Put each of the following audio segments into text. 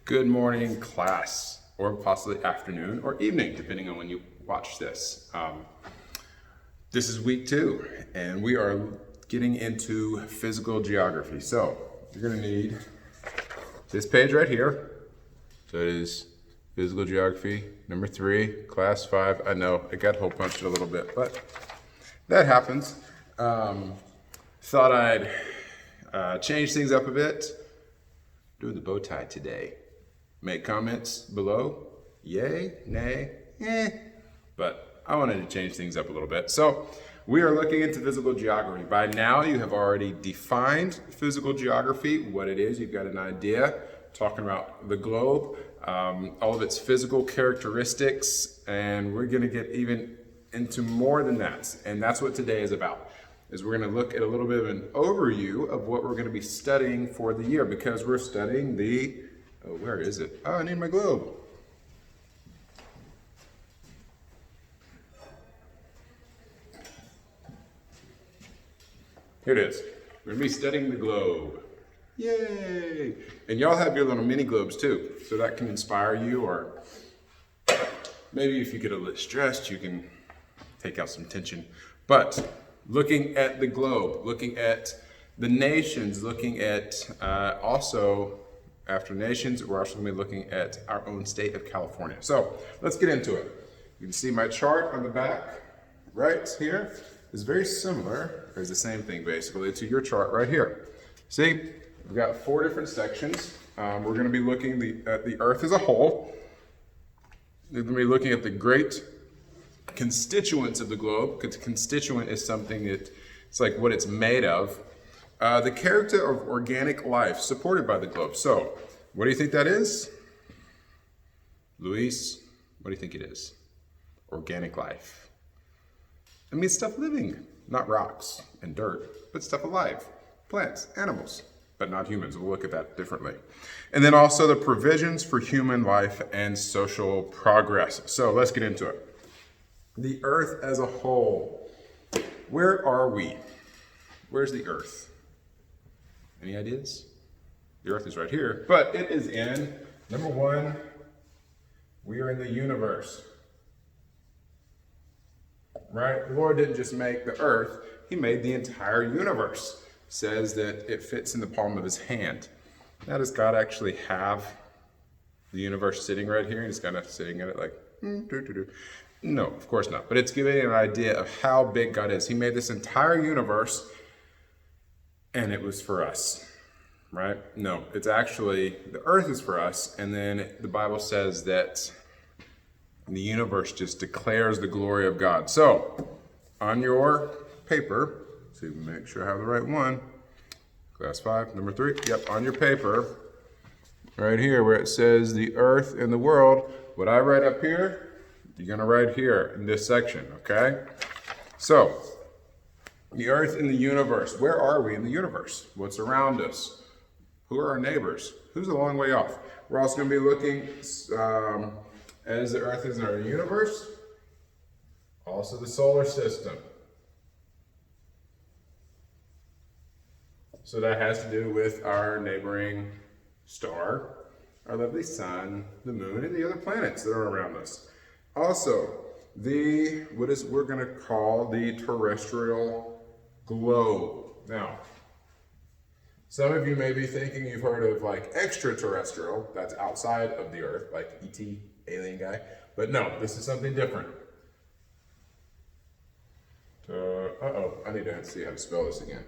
Good morning, class, or possibly afternoon or evening, depending on when you watch this. This is week 2, and we are getting into physical geography. So you're going to need this page right here. So it is physical geography, number 3, class 5. I know I got hole punched a little bit, but that happens. Thought I'd change things up a bit. Doing the bow tie today. Make comments below, yay, nay, but I wanted to change things up a little bit. So we are looking into physical geography. By now you have already defined physical geography, what it is, you've got an idea, talking about the globe, all of its physical characteristics, and we're gonna get even into more than that. And that's what today is about, is we're gonna look at a little bit of an overview of what we're gonna be studying for the year, because we're studying the, oh, where is it? Oh, I need my globe. Here it is. We're gonna be studying the globe. Yay! And y'all have your little mini globes too, so that can inspire you, or maybe if you get a little stressed, you can take out some tension. But looking at the globe, looking at the nations, looking at also, after nations, we're also going to be looking at our own state of California. So let's get into it. You can see my chart on the back right here is very similar, or is the same thing basically, to your chart right here. See, we've got 4 different sections. We're going to be looking at the Earth as a whole. We're going to be looking at the great constituents of the globe, because constituent is something that it's like what it's made of. The character of organic life supported by the globe. So, what do you think that is? Luis, what do you think it is? Organic life. It means stuff living, not rocks and dirt, but stuff alive. Plants, animals, but not humans. We'll look at that differently. And then also the provisions for human life and social progress. So, let's get into it. The Earth as a whole. Where are we? Where's the Earth? Any ideas? The Earth is right here, but it is in, number 1, we are in the universe. Right? The Lord didn't just make the Earth, He made the entire universe. Says that it fits in the palm of His hand. Now, does God actually have the universe sitting right here? He's kind of sitting in it like, No, of course not. But it's giving an idea of how big God is. He made this entire universe, and it was for us, right? No, it's actually, the Earth is for us, and then the Bible says that the universe just declares the glory of God. So, on your paper, so you make sure I have the right one, class 5, number 3, yep, on your paper, right here where it says the Earth and the world, what I write up here, you're going to write here in this section, okay? So, the Earth and the universe. Where are we in the universe? What's around us? Who are our neighbors? Who's a long way off? We're also going to be looking as the Earth is in our universe, also the solar system. So that has to do with our neighboring star, our lovely sun, the moon, and the other planets that are around us. Also, we're going to call the terrestrial globe. Now, some of you may be thinking you've heard of like extraterrestrial, that's outside of the Earth, like E.T., alien guy. But no, this is something different. I need to see how to spell this again.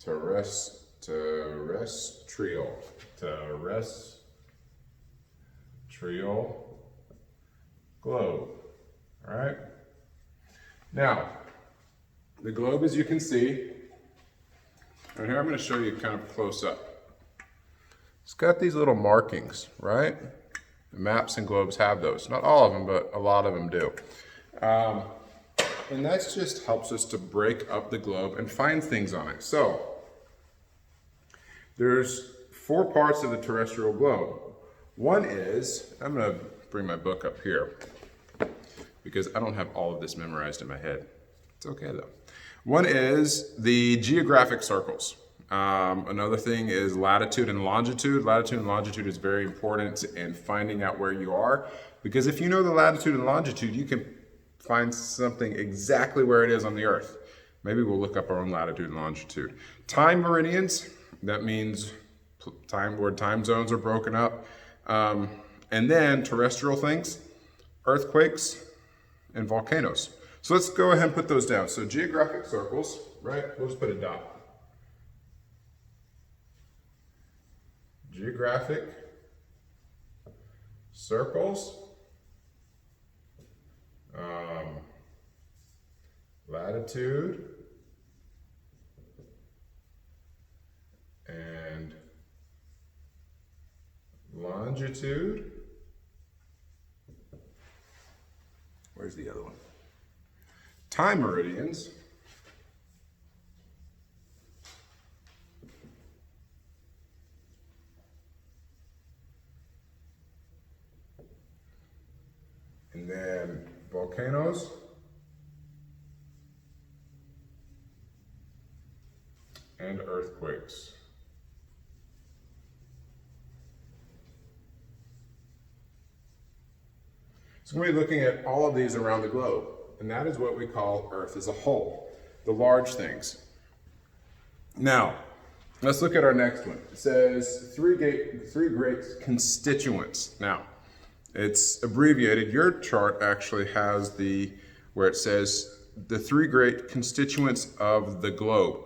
Terrestrial globe. All right. Now, the globe, as you can see, and here I'm going to show you kind of close up. It's got these little markings, right? The maps and globes have those. Not all of them, but a lot of them do. And that just helps us to break up the globe and find things on it. So, there's 4 parts of the terrestrial globe. One is, I'm going to bring my book up here, because I don't have all of this memorized in my head. It's okay though. One is the geographic circles. Another thing is latitude and longitude. Latitude and longitude is very important in finding out where you are, because if you know the latitude and longitude, you can find something exactly where it is on the Earth. Maybe we'll look up our own latitude and longitude. Time meridians, that means time where time zones are broken up. And then terrestrial things, earthquakes and volcanoes. So let's go ahead and put those down. So geographic circles, right? We'll just put a dot. Geographic circles, latitude and longitude. Where's the other one? Time meridians. And then volcanoes. And earthquakes. So we're going to be looking at all of these around the globe, and that is what we call Earth as a whole, the large things. Now, let's look at our next one. It says three great constituents. Now, it's abbreviated. Your chart actually has where it says the three great constituents of the globe.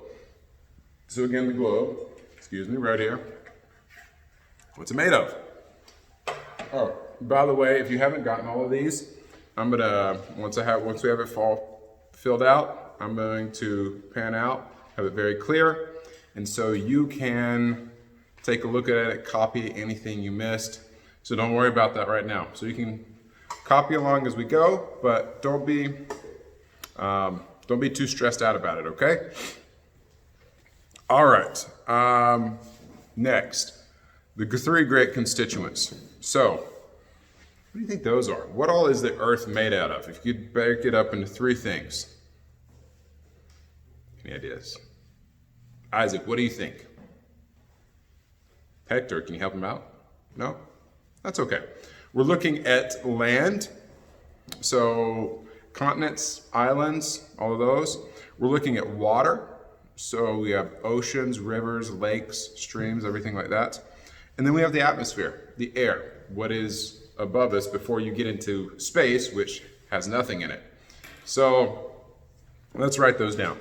So again, the globe, right here. What's it made of? Oh, by the way, if you haven't gotten all of these, I'm gonna, once we have it filled out, I'm going to pan out, have it very clear, and so you can take a look at it, copy anything you missed. So don't worry about that right now. So you can copy along as we go, but don't be too stressed out about it, okay? All right, next, the three great constituents. So, what do you think those are? What all is the Earth made out of? If you could break it up into three things. Any ideas? Isaac, what do you think? Hector, can you help him out? No? That's okay. We're looking at land, so continents, islands, all of those. We're looking at water. So we have oceans, rivers, lakes, streams, everything like that. And then we have the atmosphere, the air, what is above us before you get into space, which has nothing in it. So let's write those down.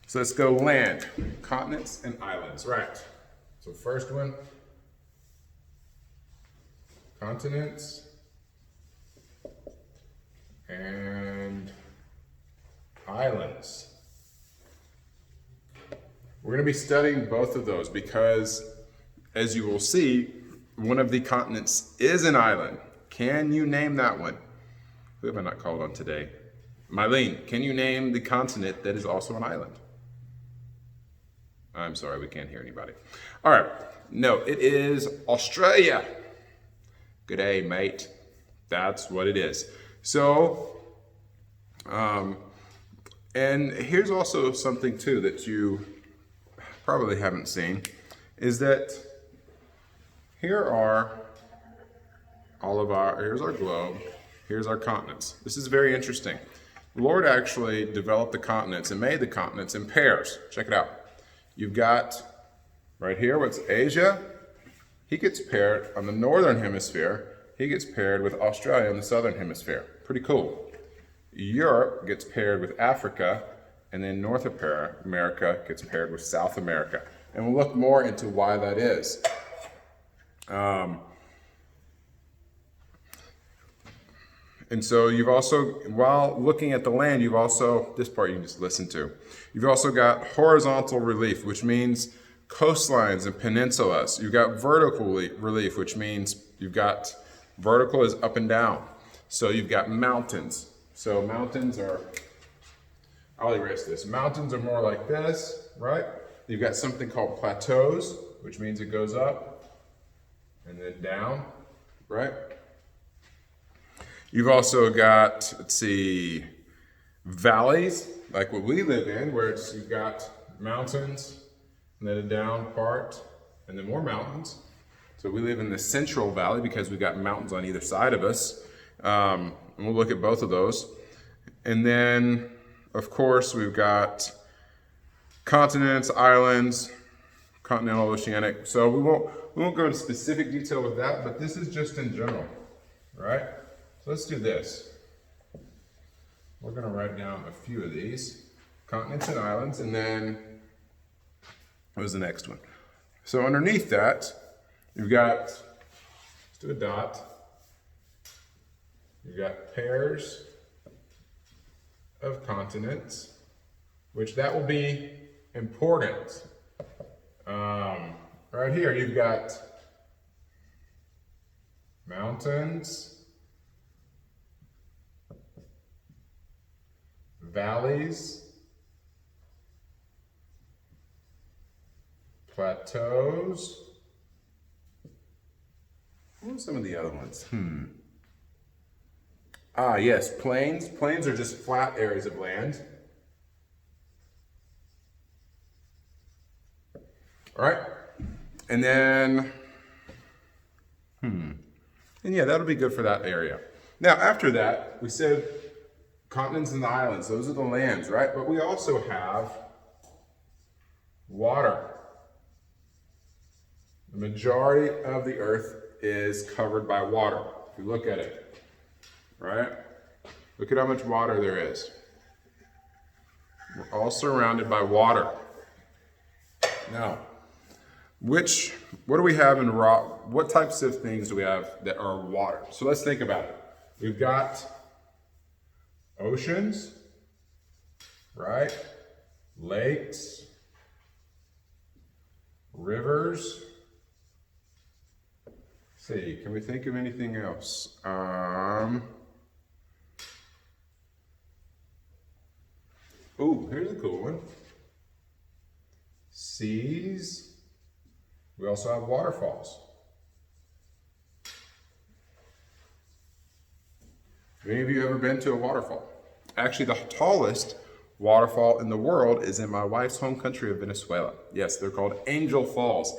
So let's go land, continents, and islands, right. So first one, continents and islands. We're going to be studying both of those because, as you will see, one of the continents is an island. Can you name that one? Who have I not called on today? Mylene, can you name the continent that is also an island? I'm sorry, we can't hear anybody. All right, no, it is Australia. Good day, mate. That's what it is. So, and here's also something too that you probably haven't seen, is that here are here's our globe, here's our continents. This is very interesting. The Lord actually developed the continents and made the continents in pairs. Check it out. You've got right here what's Asia. He gets paired on the northern hemisphere. He gets paired with Australia in the southern hemisphere. Pretty cool. Europe gets paired with Africa, and then North America gets paired with South America. And we'll look more into why that is. And so you've also, while looking at the land, you've also, this part you can just listen to, you've also got horizontal relief, which means coastlines and peninsulas. You've got vertical relief, which means you've got, vertical is up and down. So you've got mountains. So mountains are, I'll erase this. Mountains are more like this, right? You've got something called plateaus, which means it goes up and then down, right? You've also got, let's see, valleys, like what we live in, where you've got mountains and then a down part, and then more mountains. So we live in the Central Valley because we've got mountains on either side of us. And we'll look at both of those. And then, of course, we've got continents, islands, continental, oceanic. So we won't go into specific detail with that, but this is just in general, right? So let's do this. We're going to write down a few of these. Continents and islands, and then what was the next one? So underneath that, you've got, let's do a dot. You've got pairs of continents, which that will be important. Right here, you've got mountains, valleys, plateaus. What are some of the other ones? Yes, plains. Plains are just flat areas of land. All right, and then, and yeah, that'll be good for that area. Now, after that, we said continents and the islands. Those are the lands, right? But we also have water. The majority of the earth is covered by water. If you look at it, right? Look at how much water there is. We're all surrounded by water. Now, what do we have in rock? What types of things do we have that are water? So let's think about it. We've got oceans, right? Lakes, rivers. Let's see, can we think of anything else? Ooh, here's a cool one. Seas. We also have waterfalls. Have any of you ever been to a waterfall? Actually, the tallest waterfall in the world is in my wife's home country of Venezuela. Yes, they're called Angel Falls.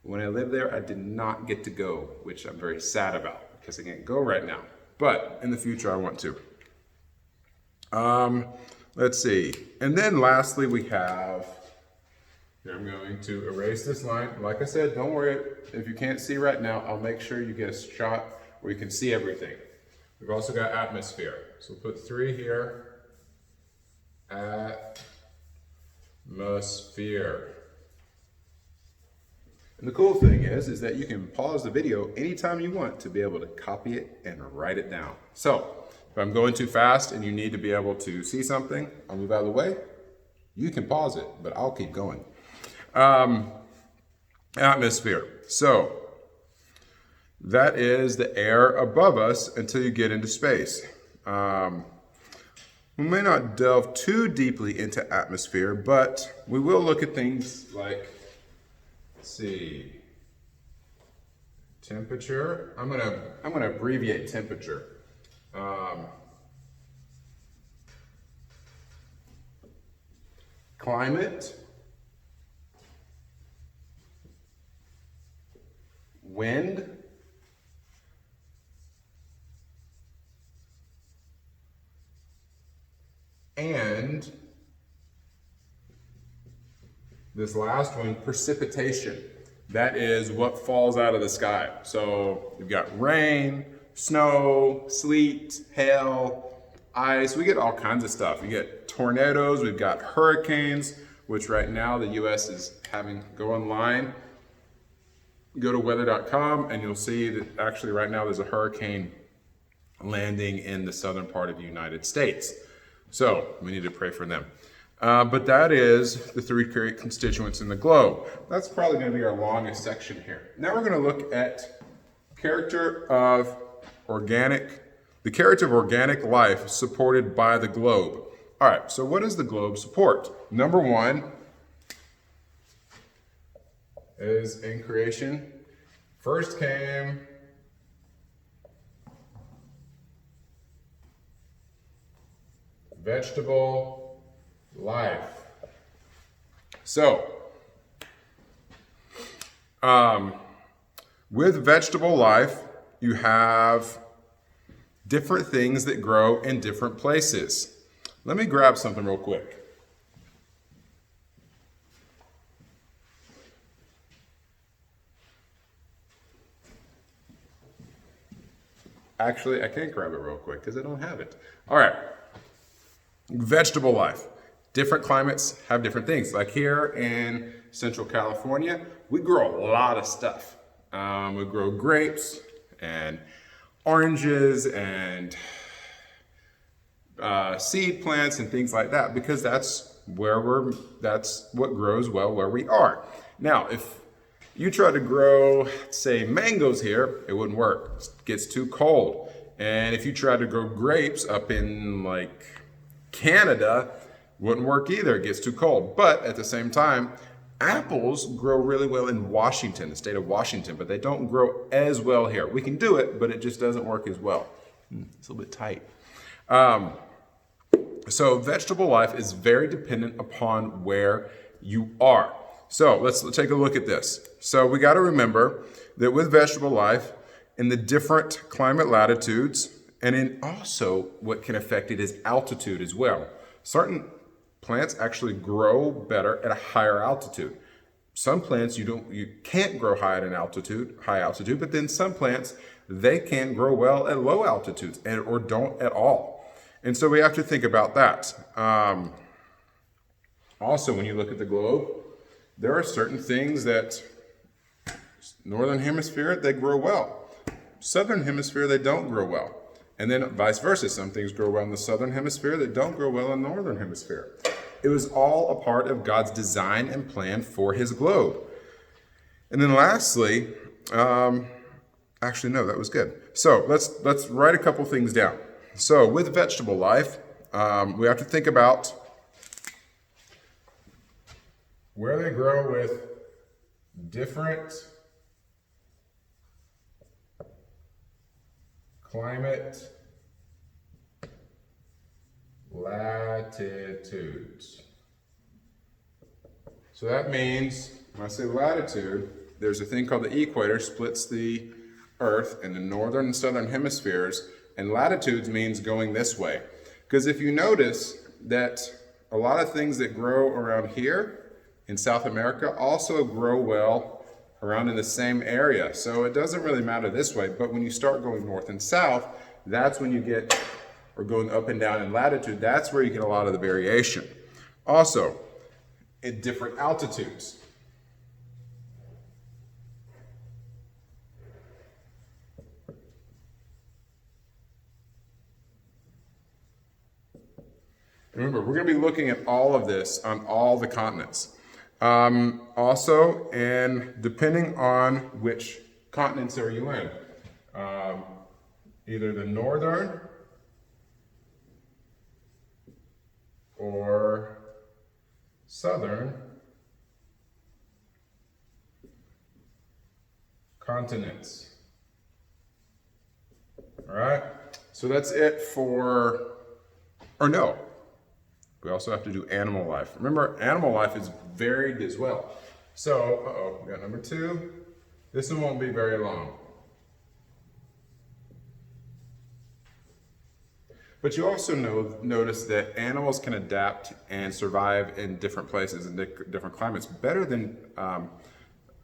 When I lived there, I did not get to go, which I'm very sad about because I can't go right now. But in the future, I want to. Let's see. And then lastly, we have, here I'm going to erase this line. Like I said, don't worry. If you can't see right now, I'll make sure you get a shot where you can see everything. We've also got atmosphere. So we'll put 3 here. Atmosphere. And the cool thing is that you can pause the video anytime you want to be able to copy it and write it down. So if I'm going too fast and you need to be able to see something, I'll move out of the way. You can pause it, but I'll keep going. Atmosphere. So that is the air above us until you get into space. We may not delve too deeply into atmosphere, but we will look at things like, let's see, temperature. I'm gonna abbreviate temperature. Climate, wind, and this last one, precipitation. That is what falls out of the sky. So you've got rain, snow, sleet, hail, ice. We get all kinds of stuff. You get tornadoes, we've got hurricanes, which right now the US is having, go online, go to weather.com, and you'll see that actually right now there's a hurricane landing in the southern part of the United States. So we need to pray for them. But that is the 3 great constituents in the globe. That's probably going to be our longest section here. Now we're going to look at the character of organic life supported by the globe. All right, so what does the globe support? Number 1 is in creation. First came vegetable life. So, With vegetable life, you have different things that grow in different places. Let me grab something real quick. Actually, I can't grab it real quick because I don't have it. All right. Vegetable life. Different climates have different things. Like here in Central California, we grow a lot of stuff. We grow grapes and oranges and seed plants and things like that because that's what grows well where we are. Now, if you try to grow, say, mangoes here, it wouldn't work. It gets too cold. And if you try to grow grapes up in like Canada, wouldn't work either. It gets too cold. But at the same time, apples grow really well in Washington, the state of Washington, but they don't grow as well here. We can do it, but it just doesn't work as well. It's a little bit tight. So vegetable life is very dependent upon where you are. So let's take a look at this. So we got to remember that with vegetable life, in the different climate latitudes, and in also what can affect it is altitude as well. Certain plants actually grow better at a higher altitude. Some plants you can't grow high altitude, but then some plants they can grow well at low altitudes or don't at all. And so we have to think about that. Also, when you look at the globe, there are certain things that northern hemisphere, they grow well. Southern hemisphere, they don't grow well. And then vice versa. Some things grow well in the southern hemisphere that don't grow well in the northern hemisphere. It was all a part of God's design and plan for his globe. And then lastly, actually, no, that was good. So let's write a couple things down. So with vegetable life, we have to think about where they grow with different climate latitudes. So that means, when I say latitude, there's a thing called the equator, splits the Earth in the northern and southern hemispheres, and latitudes means going this way. Because if you notice that a lot of things that grow around here in South America also grow well around in the same area. So it doesn't really matter this way, but when you start going north and south, that's when you get, or going up and down in latitude, that's where you get a lot of the variation. Also, at different altitudes. Remember, we're going to be looking at all of this on all the continents. Also, and depending on which continents are you in, either the northern or southern continents. All right, so that's it for, or no. We also have to do animal life. Remember, animal life is varied as well. So, we got number 2. This one won't be very long. But you also notice that animals can adapt and survive in different places and different climates better than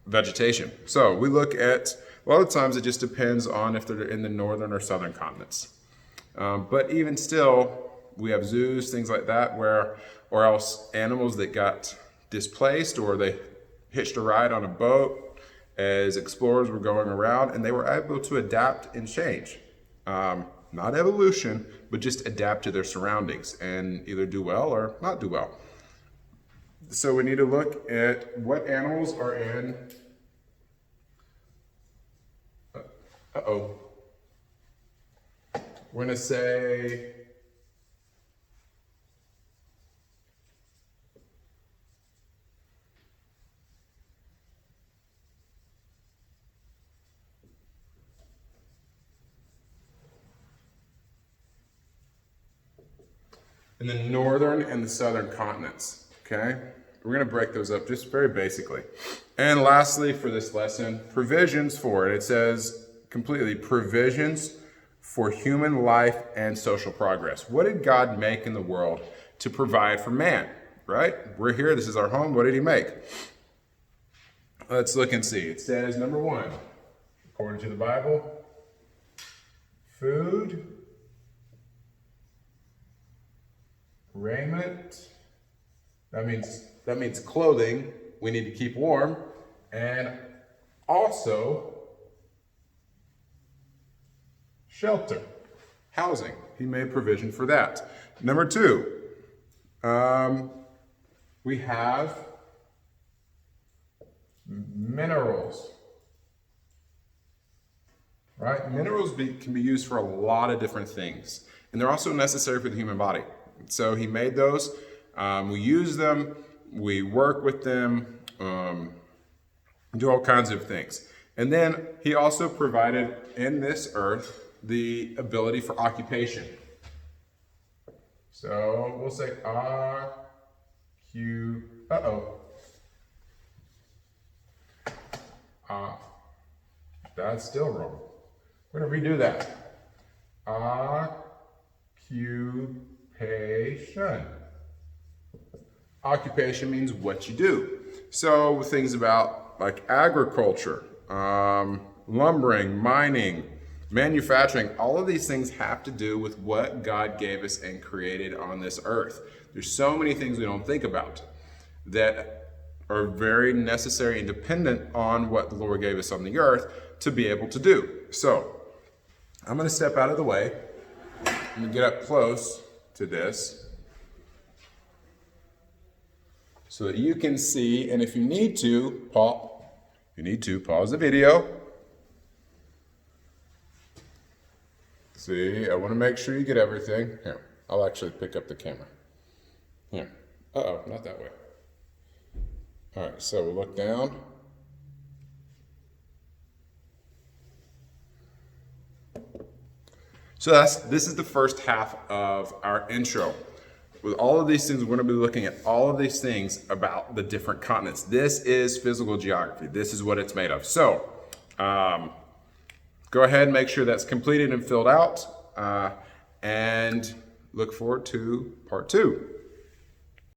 vegetation. So we look at, a lot of times it just depends on if they're in the northern or southern continents. But even still, we have zoos, things like that, or else animals that got displaced or they hitched a ride on a boat as explorers were going around and they were able to adapt and change. Not evolution, but just adapt to their surroundings and either do well or not do well. So we need to look at what animals are in. We're going to say in the northern and the southern continents, okay? We're going to break those up just very basically. And lastly, for this lesson, provisions for it. It says completely provisions for human life and social progress. What did God make in the world to provide for man, right? We're here. This is our home. What did he make? Let's look and see. It says, number one, according to the Bible, food, raiment. That means clothing. We need to keep warm. And also shelter, housing. He made provision for that. Number two, we have minerals. Right? Minerals can be used for a lot of different things. And they're also necessary for the human body. So he made those. We use them. We work with them. Do all kinds of things. And then he also provided in this earth the ability for occupation. So we'll say that's still wrong. We're going to redo that. Occupation. Occupation means what you do. So things about like agriculture, lumbering, mining, manufacturing, all of these things have to do with what God gave us and created on this earth. There's so many things we don't think about that are very necessary and dependent on what the Lord gave us on the earth to be able to do. So I'm going to step out of the way. I'm going to get up close to this so that you can see, and if you need to, pause the video. See, I want to make sure you get everything. Here, I'll actually pick up the camera. Here. Not that way. All right, so we'll look down. So this is the first half of our intro. With all of these things, we're going to be looking at all of these things about the different continents. This is physical geography. This is what it's made of. So go ahead and make sure that's completed and filled out, and look forward to part 2.